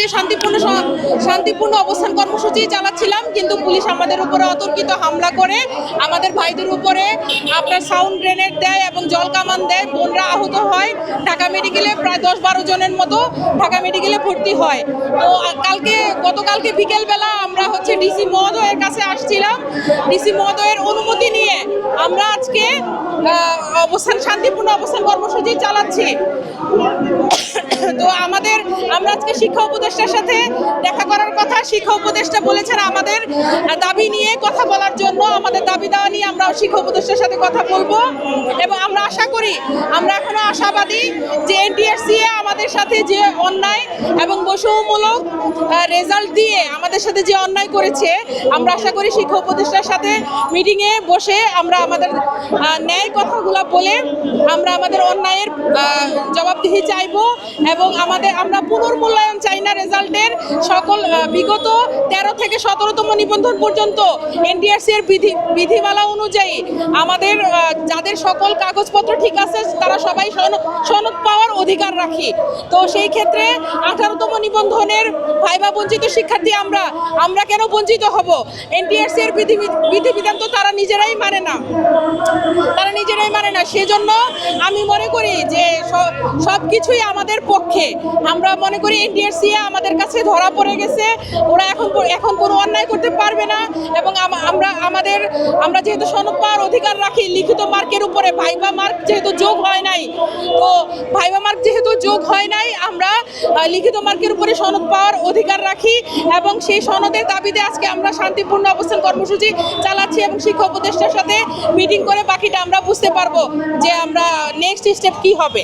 যে শান্তিপূর্ণ অবস্থান কর্মসূচি চালাচ্ছিলাম, কিন্তু পুলিশ আমাদের উপরে অতর্কিত হামলা করে আমাদের ভাইদের উপরে আপনার সাউন্ড গ্রেনেড দেয় এবং জল কামান দেয়। বোনরা আহত হয়। ঢাকা মেডিকেলে প্রায় 10-12 জনের মতো ঢাকা মেডিকেলে ভর্তি হয়। তো গতকালকে বিকেলবেলা আমরা হচ্ছে ডিসি মহোদয়ের কাছে আসছিলাম। ডিসি মহোদয়ের অনুমতি নিয়ে আমরা আজকে শান্তিপূর্ণ অবস্থান কর্মসূচি চালাচ্ছি। তো আমরা আজকে শিক্ষা উপদেষ্টার সাথে দেখা করার কথা। শিক্ষা উপদেষ্টা বলেছেন আমাদের দাবি নিয়ে কথা বলার জন্য, আমাদের দাবি দেওয়া নিয়ে আমরা শিক্ষা উপদেষ্টার সাথে কথা বলবো। এবং আমরা আশা করি, আমরা এখনো আশাবাদী যে এনটিআরসিএ আমাদের সাথে যে অন্যায় এবং বৈষম্যমূলক রেজাল্ট দিয়ে আমাদের সাথে যে অন্যায় করেছে, আমরা আশা করি শিক্ষা উপদেষ্টার সাথে মিটিংয়ে বসে আমরা আমাদের ন্যায় কথাগুলো বলে আমরা আমাদের অন্যায়ের জবাবদিহি চাইবো এবং আমরা পুনর্মূল্যায়ন চাই না রেজাল্টের। সকল বিগত 13 থেকে 17তম নিবন্ধন পর্যন্ত এনটিআরসি এর বিধিমালা অনুযায়ী আমাদের যাদের সকল কাগজপত্র ঠিক আছে তারা সবাই সনদ পাওয়ার অধিকার রাখি। তো সেই ক্ষেত্রে 18তম নিবন্ধনের ভাইবা বঞ্চিত শিক্ষার্থী আমরা কেন বঞ্চিত হব? এনটিআরসি এর বিধিবিধান তো তারা নিজেরাই মানে না। সেজন্য আমি মনে করি যে সব কিছুই আমাদের পক্ষে। আমরা মনে করি এনটিআরসি আমাদের কাছে ধরা পড়ে গেছে, ওরা এখন কোনো অন্যায় করতে পারবে না। এবং আমরা যেহেতু সনদ পাওয়ার অধিকার রাখি লিখিত মার্কের উপরে, ভাইবা মার্ক যেহেতু যোগ হয় নাই, তো ভাইবা মার্ক যেহেতু যোগ হয় নাই আমরা লিখিত মার্কের উপরে সনদ পাওয়ার অধিকার রাখি এবং সেই সনদের দাবিতে আজকে আমরা শান্তিপূর্ণ অবস্থান কর্মসূচি চালাচ্ছি এবং শিক্ষা উপদেষ্টার সাথে মিটিং করে বাকিটা আমরা বুঝতে পারবো যে আমরা নেক্সট স্টেপ কি হবে।